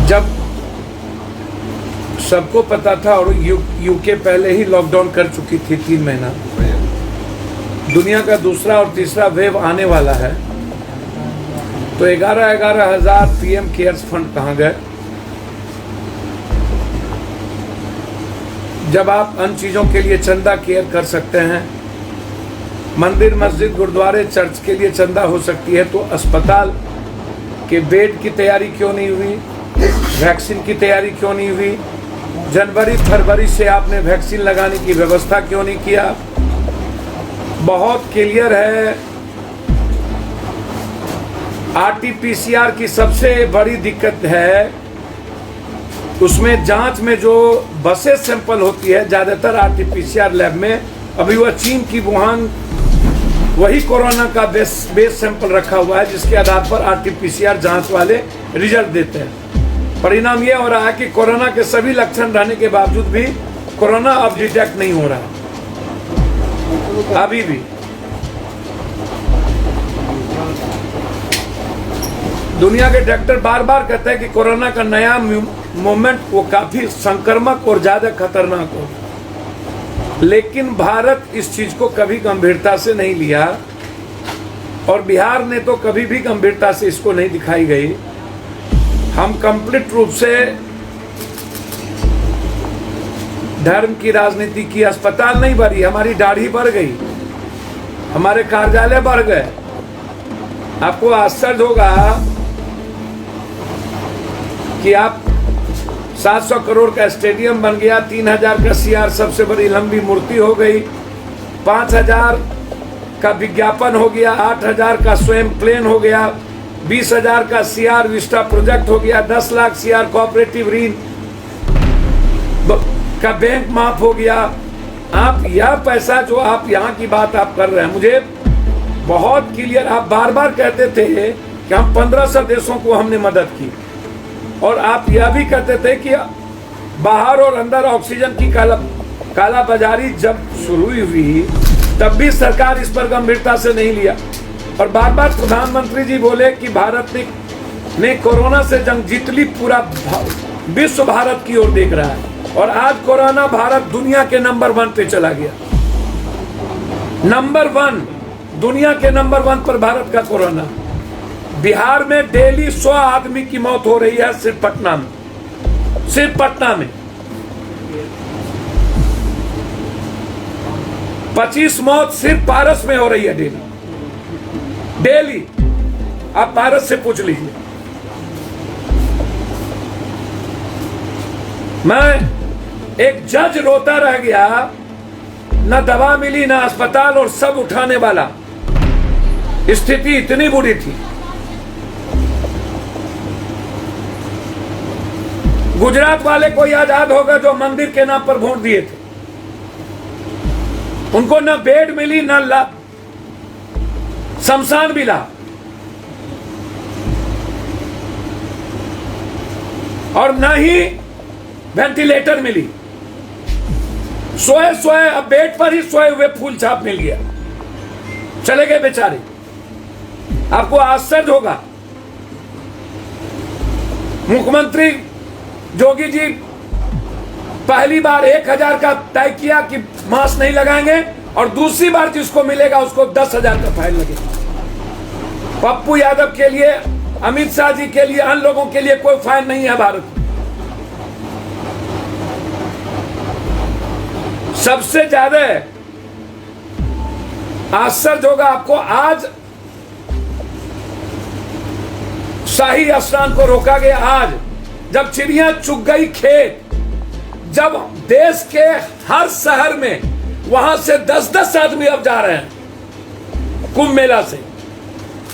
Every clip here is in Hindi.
जब सबको पता था और यूके पहले ही लॉकडाउन कर चुकी थी 3 महीना, दुनिया का दूसरा और तीसरा वेव आने वाला है, तो 11,000 पीएम केयर्स फंड कहाँ गए? जब आप अन्य चीज़ों के लिए चंदा केयर कर सकते हैं, मंदिर मस्जिद गुरुद्वारे चर्च के लिए चंदा हो सकती है, तो अस्पताल के बेड की तैयारी क्यों नहीं हुई? वैक्सीन की तैयारी क्यों नहीं हुई? जनवरी फरवरी से आपने वैक्सीन लगाने की व्यवस्था क्यों नहीं किया? बहुत क्लियर है। आरटीपीसीआर की सबसे बड़ी दिक्कत है, उसमें जांच में जो बसे सैंपल होती है ज़्यादातर आरटीपीसीआर लैब में, अभी वह चीन की वुहान वही कोरोना का बेस सैंपल रखा हुआ है, जिसके आधार पर आरटीपीसीआर जांच वाले रिजल्ट देते हैं। परिणाम यह हो रहा है कि कोरोना के सभी लक्षण रहने के बावजूद भी कोरोना अब डिटेक्ट नहीं हो रहा है अभी भी। दुनिया के डॉक्टर बार बार कहते हैं कि कोरोना का नया मूवमेंट वो काफी संक्रामक और ज्यादा खतरनाक हो, लेकिन भारत इस चीज को कभी गंभीरता से नहीं लिया, और बिहार ने तो कभी भी गंभीरता से इसको नहीं दिखाई गई। हम कंप्लीट रूप से धर्म की राजनीति की। अस्पताल नहीं बढ़ी, हमारी दाढ़ी बढ़ गई, हमारे कार्यालय बढ़ गए। आपको आश्चर्य होगा कि आप 700 करोड़ का स्टेडियम बन गया, 3000 का सीआर सबसे बड़ी लंबी मूर्ति हो गई, 5000 का विज्ञापन हो गया, 8000 का स्वयं प्लेन हो गया, 20,000 का सीआर विस्टा प्रोजेक्ट हो गया, 10 लाख सीआर कोऑपरेटिव ऋण का बैंक माफ हो गया। आप यह पैसा जो आप यहाँ की बात आप कर रहे हैं, मुझे बहुत क्लियर, आप बार बार कहते थे कि हम 1500 देशों को हमने मदद की, और आप यह भी कहते थे कि बाहर और अंदर ऑक्सीजन की काला बाजारी जब शुरू हुई तब भी सरकार इस पर गंभीरता से नहीं लिया, और बार बार प्रधानमंत्री जी बोले कि भारत ने कोरोना से जंग जीत ली, पूरा विश्व भारत की ओर देख रहा है, और आज कोरोना भारत दुनिया के नंबर 1 पे चला गया। नंबर 1, दुनिया के नंबर 1 पर भारत का कोरोना। बिहार में डेली 100 आदमी की मौत हो रही है, सिर्फ पटना में, सिर्फ पटना में 25 मौत सिर्फ पारस में हो रही है डेली। आप पारस से पूछ लीजिए। मैं एक जज रोता रह गया, न दवा मिली, न अस्पताल, और सब उठाने वाला। स्थिति इतनी बुरी थी। गुजरात वाले को याद होगा जो मंदिर के नाम पर वोट दिए थे, उनको न बेड मिली, न शमशान मिला, और न ही वेंटिलेटर मिली। सोए अब बेड पर ही सोए हुए फूल छाप मिल गया, चले गए बेचारे। आपको आश्चर्य होगा, मुख्यमंत्री जोगी जी पहली बार 1000 का तय किया कि मास्क नहीं लगाएंगे, और दूसरी बार जिसको मिलेगा उसको 10,000 का फाइन लगेगा। पप्पू यादव के लिए, अमित शाह जी के लिए, अन्य लोगों के लिए कोई फाइन नहीं है भारत में। सबसे ज्यादा आश्चर्य होगा आपको, आज शाही स्नान को रोका गया। आज जब चिड़िया चुग गई खेत, जब देश के हर शहर में वहां से 10-10 आदमी अब जा रहे हैं कुंभ मेला से,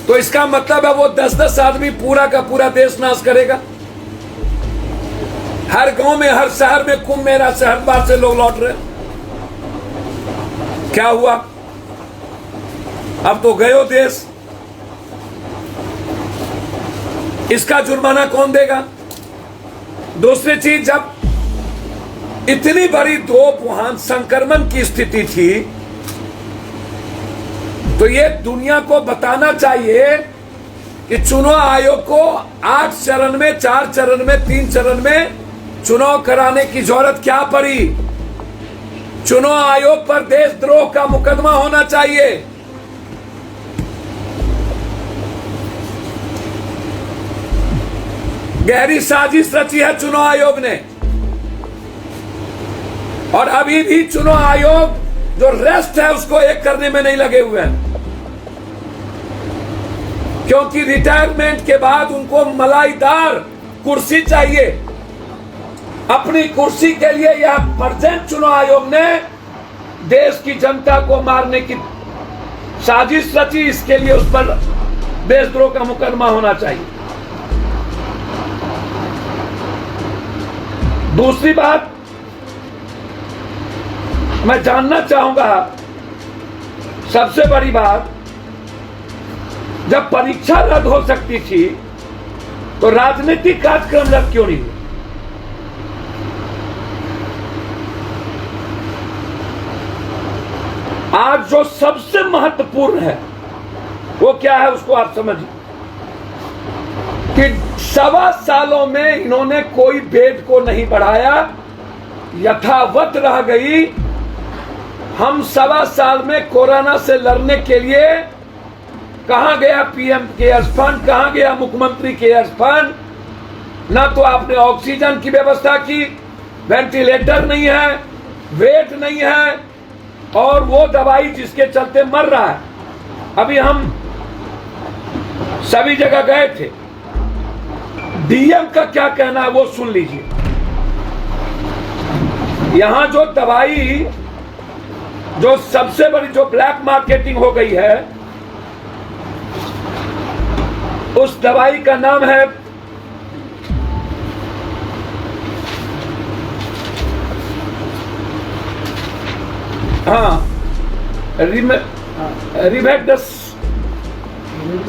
तो इसका मतलब है वो 10-10 आदमी पूरा का पूरा देश नाश करेगा। हर गांव में, हर शहर में कुंभ मेला से हर बार से लोग लौट रहे। क्या हुआ? अब तो गयो देश। इसका जुर्माना कौन देगा? दूसरी चीज, जब इतनी बड़ी वहां संक्रमण की स्थिति थी, तो ये दुनिया को बताना चाहिए कि चुनाव आयोग को 8 चरण में, 4 चरण में, 3 चरण में चुनाव कराने की जरूरत क्या पड़ी? चुनाव आयोग पर देशद्रोह का मुकदमा होना चाहिए। गहरी साजिश रची है चुनाव आयोग ने, और अभी भी चुनाव आयोग जो रेस्ट है उसको एक करने में नहीं लगे हुए हैं, क्योंकि रिटायरमेंट के बाद उनको मलाईदार कुर्सी चाहिए। अपनी कुर्सी के लिए यह प्रेजेंट चुनाव आयोग ने देश की जनता को मारने की साजिश रची, इसके लिए उस पर देशद्रोह का मुकदमा होना चाहिए। दूसरी बात मैं जानना चाहूंगा, सबसे बड़ी बात, जब परीक्षा रद्द हो सकती थी तो राजनीतिक कार्यक्रम रद्द क्यों नहीं हुए? आज जो सबसे महत्वपूर्ण है वो क्या है, उसको आप समझिए कि 1.25 सालों में इन्होंने कोई बेड को नहीं बढ़ाया, यथावत रह गई। हम 1.25 साल में कोरोना से लड़ने के लिए कहां गया पीएम केयर्स फंड, कहां गया मुख्यमंत्री केयर्स फंड? ना तो आपने ऑक्सीजन की व्यवस्था की, वेंटिलेटर नहीं है, वेट नहीं है, और वो दवाई जिसके चलते मर रहा है। अभी हम सभी जगह गए थे, डीएम का क्या कहना है वो सुन लीजिए। यहां जो दवाई, जो सबसे बड़ी जो ब्लैक मार्केटिंग हो गई है, उस दवाई का नाम है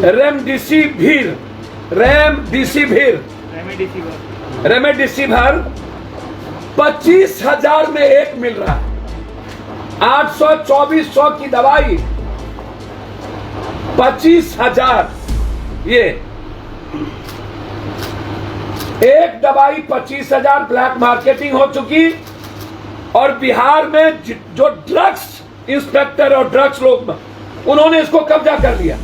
रेमडेसिविर 25,000 में एक मिल रहा है। 800-2400 की दवाई 25,000, ये एक दवाई 25,000 ब्लैक मार्केटिंग हो चुकी। और बिहार में जो ड्रग्स इंस्पेक्टर और ड्रग्स लोग, उन्होंने इसको कब्जा कर लिया।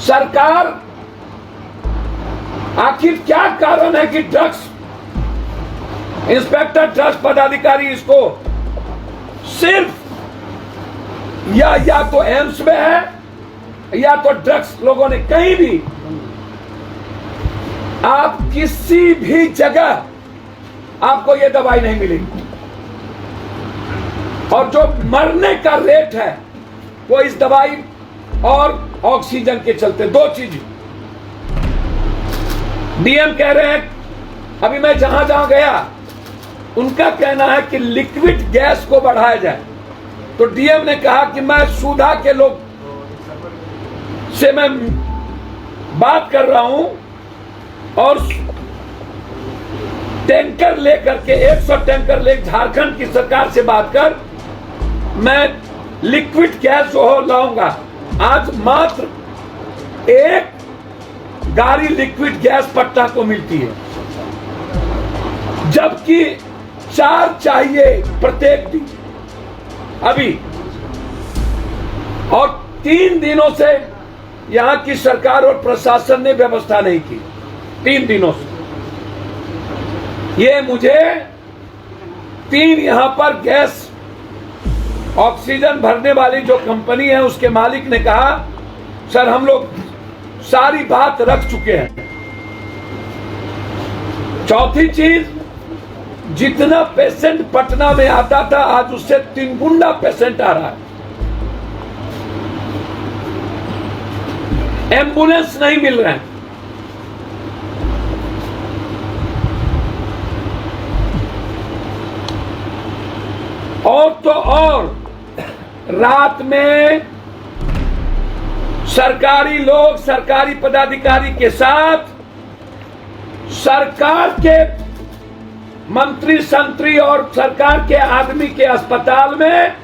सरकार, आखिर क्या कारण है कि ड्रग्स इंस्पेक्टर, ड्रग्स पदाधिकारी इसको सिर्फ या तो एम्स में है, या तो ड्रग्स लोगों ने, कहीं भी आप किसी भी जगह आपको ये दवाई नहीं मिलेगी। और जो मरने का रेट है वो इस दवाई और ऑक्सीजन के चलते, दो चीज। डीएम कह रहे हैं, अभी मैं जहां जहां गया उनका कहना है कि लिक्विड गैस को बढ़ाया जाए। तो डीएम ने कहा कि मैं सुधा के लोग से मैं बात कर रहा हूं, और टैंकर लेकर के 100 टैंकर ले झारखंड की सरकार से बात कर, मैं लिक्विड गैस जो हो लाऊंगा। आज मात्र एक गाड़ी लिक्विड गैस पटना को मिलती है, जबकि 4 चाहिए प्रत्येक दिन अभी। और 3 दिनों से यहां की सरकार और प्रशासन ने व्यवस्था नहीं की, 3 दिनों से। ये मुझे 3 यहां पर गैस ऑक्सीजन भरने वाली जो कंपनी है उसके मालिक ने कहा, सर हम लोग सारी बात रख चुके हैं। चौथी चीज, जितना पेशेंट पटना में आता था आज उससे 3 गुना पेशेंट आ रहा है। एम्बुलेंस नहीं मिल रहे हैं। और तो और रात में सरकारी लोग, सरकारी पदाधिकारी के साथ सरकार के मंत्री संतरी और सरकार के आदमी के अस्पताल में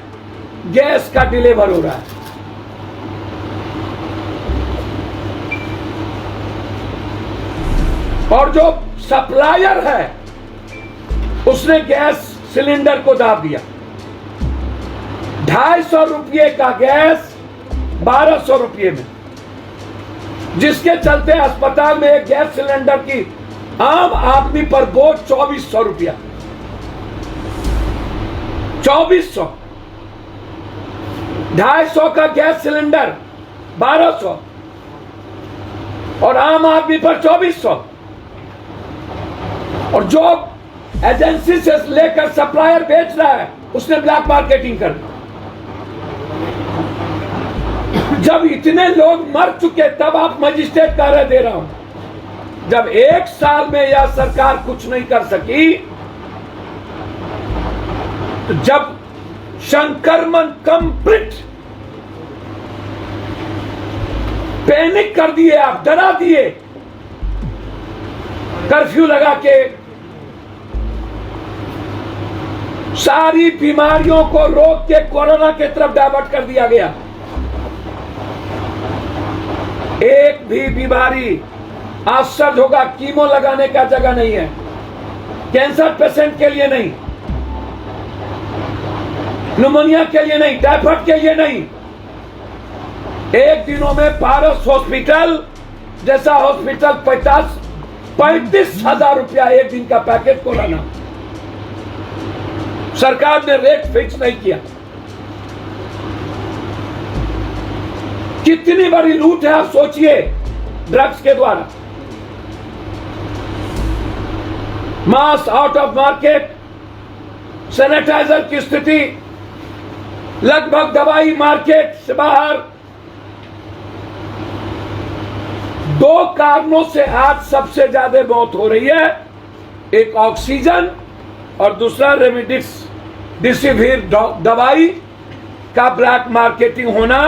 गैस का डिलीवर हो रहा है। और जो सप्लायर है उसने गैस सिलेंडर को दाब दिया। 250 रुपये का गैस 1200 रुपये में, जिसके चलते अस्पताल में एक गैस सिलेंडर की आम आदमी पर बोझ 2400 रुपया। 2400, 250 का गैस सिलेंडर 1200 और आम आदमी पर 2400। और जो एजेंसी से लेकर सप्लायर बेच रहा है उसने ब्लैक मार्केटिंग कर दी। जब इतने लोग मर चुके तब आप मजिस्ट्रेट का राय दे रहा हूं। जब 1 साल में यह सरकार कुछ नहीं कर सकी, तो जब संक्रमण कंप्लीट पैनिक कर दिए, आप डरा दिए, कर्फ्यू लगा के सारी बीमारियों को रोक के कोरोना की तरफ डाइवर्ट कर दिया गया। एक भी बीमारी आश्चर्य होगा, कीमो लगाने का जगह नहीं है, कैंसर पेशेंट के लिए नहीं, न्यूमोनिया के लिए नहीं, टाइफाइड के लिए नहीं। एक दिनों में पारस हॉस्पिटल जैसा हॉस्पिटल 35,000 रुपया एक दिन का पैकेज को लाना। सरकार ने रेट फिक्स नहीं किया। कितनी बड़ी लूट है आप सोचिए ड्रग्स के द्वारा। मास आउट ऑफ मार्केट, सैनिटाइजर की स्थिति, लगभग दवाई मार्केट से बाहर। 2 कारणों से आज सबसे ज्यादा मौत हो रही है, एक ऑक्सीजन और दूसरा रेमडेसिविर दवाई का ब्लैक मार्केटिंग होना।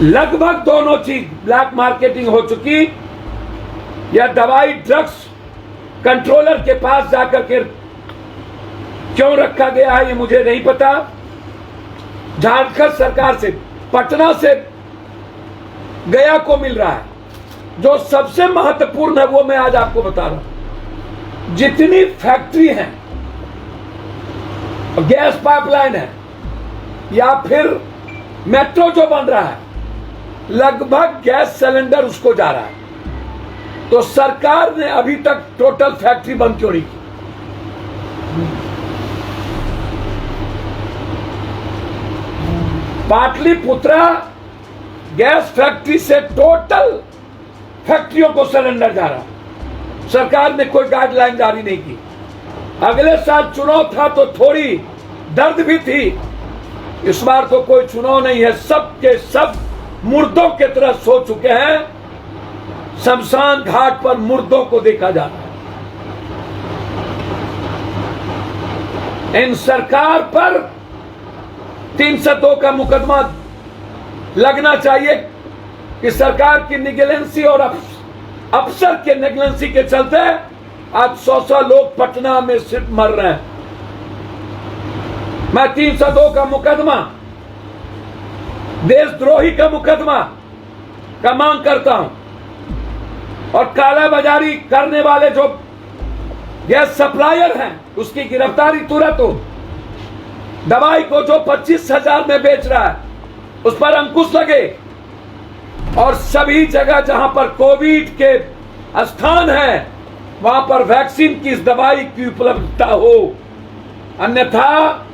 लगभग दोनों चीज ब्लैक मार्केटिंग हो चुकी। यह दवाई ड्रग्स कंट्रोलर के पास जाकर के क्यों रखा गया है ये मुझे नहीं पता। झारखंड सरकार से, पटना से गया को मिल रहा है। जो सबसे महत्वपूर्ण है वो मैं आज आपको बता रहा हूं। जितनी फैक्ट्री है, गैस पाइपलाइन है या फिर मेट्रो जो बन रहा है, लगभग गैस सिलेंडर उसको जा रहा है। तो सरकार ने अभी तक टोटल फैक्ट्री बंद क्यों नहीं की? पाटलिपुत्रा गैस फैक्ट्री से टोटल फैक्ट्रियों को सिलेंडर जा रहा। सरकार ने कोई गाइडलाइन जारी नहीं की। अगले साल चुनाव था तो थोड़ी दर्द भी थी, इस बार तो कोई चुनाव नहीं है। सब के सब मुर्दों के तरह सो चुके हैं। शमशान घाट पर मुर्दों को देखा जा रहा है। इन सरकार पर 302 का मुकदमा लगना चाहिए कि सरकार की निगलेंसी और अफसर के नेगलेंसी के चलते आज 100 लोग पटना में सिर्फ मर रहे हैं। मैं 302 का मुकदमा, देशद्रोही का मुकदमा का मांग करता हूं। और कालाबाजारी करने वाले जो गैस सप्लायर हैं उसकी गिरफ्तारी तुरंत हो। दवाई को जो 25,000 में बेच रहा है उस पर अंकुश लगे। और सभी जगह जहां पर कोविड के स्थान है वहां पर वैक्सीन की इस दवाई की उपलब्धता हो। अन्यथा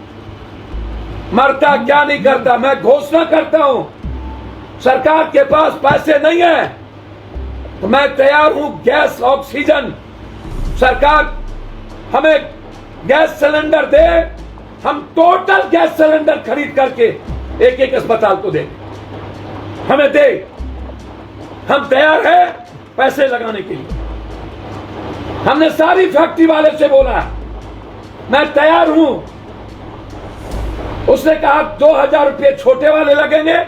मरता क्या नहीं करता। मैं घोषणा करता हूं, सरकार के पास पैसे नहीं है तो मैं तैयार हूं गैस, ऑक्सीजन, सरकार हमें गैस सिलेंडर दे, हम टोटल गैस सिलेंडर खरीद करके एक अस्पताल को दे, हमें दे। हम तैयार हैं पैसे लगाने के लिए। हमने सारी फैक्ट्री वाले से बोला मैं तैयार हूं। उसने कहा 2,000 रुपये छोटे वाले लगेंगे,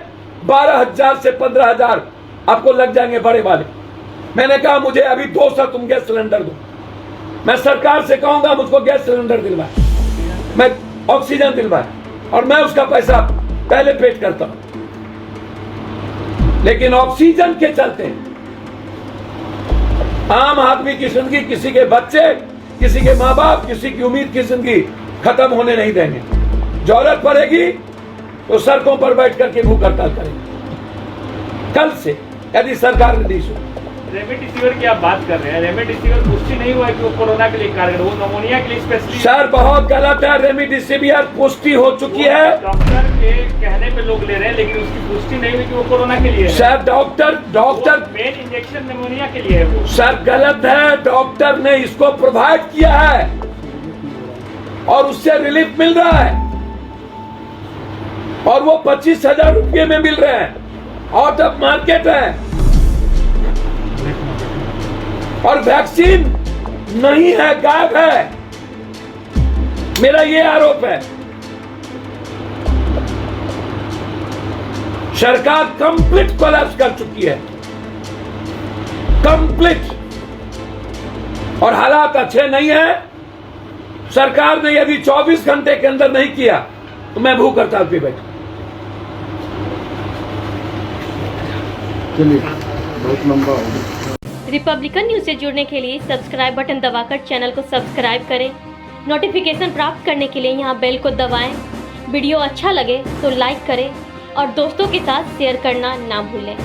12,000 से 15,000 आपको लग जाएंगे बड़े वाले। मैंने कहा मुझे अभी 200 तुम गैस सिलेंडर दो। मैं सरकार से कहूंगा मुझको गैस सिलेंडर दिलवाए, मैं ऑक्सीजन दिलवाए, और मैं उसका पैसा पहले पेड करता हूं। लेकिन ऑक्सीजन के चलते आम आदमी की जिंदगी, किसी के बच्चे, किसी के माँ बाप, किसी की उम्मीद की जिंदगी खत्म होने नहीं देंगे। जरूरत पड़ेगी तो सड़कों पर बैठ करके भूख हड़ताल करेंगे कल से, यदि सरकार निर्देश हो। रेमडेसिविर की आप बात कर रहे हैं, रेमडेसिविर पुष्टि नहीं हुआ है कि वो कोरोना के लिए कारगर, वो नमोनिया के लिए स्पेशली। सर बहुत गलत है, रेमडेसिविर पुष्टि हो चुकी है। डॉक्टर के कहने पे लोग ले रहे हैं, लेकिन उसकी पुष्टि नहीं हुई कि वो कोरोना के लिए है। Sir doctor main injection pneumonia के लिए है वो। सर गलत है, डॉक्टर ने इसको प्रोवाइड किया है और उससे रिलीफ मिल रहा है, और वो 25,000 रुपये में मिल रहे हैं, आउट ऑफ मार्केट है। और वैक्सीन नहीं है, गायब है। मेरा ये आरोप है। सरकार कंप्लीट कोलैप्स कर चुकी है, कंप्लीट, और हालात अच्छे नहीं है। सरकार ने यदि 24 घंटे के अंदर नहीं किया तो मैं भूख हड़ताल पे बैठा। चलिए बहुत लंबा हो गया। रिपब्लिकन न्यूज से जुड़ने के लिए सब्सक्राइब बटन दबाकर चैनल को सब्सक्राइब करें। नोटिफिकेशन प्राप्त करने के लिए यहाँ बेल को दबाएं। वीडियो अच्छा लगे तो लाइक करें और दोस्तों के साथ शेयर करना ना भूलें।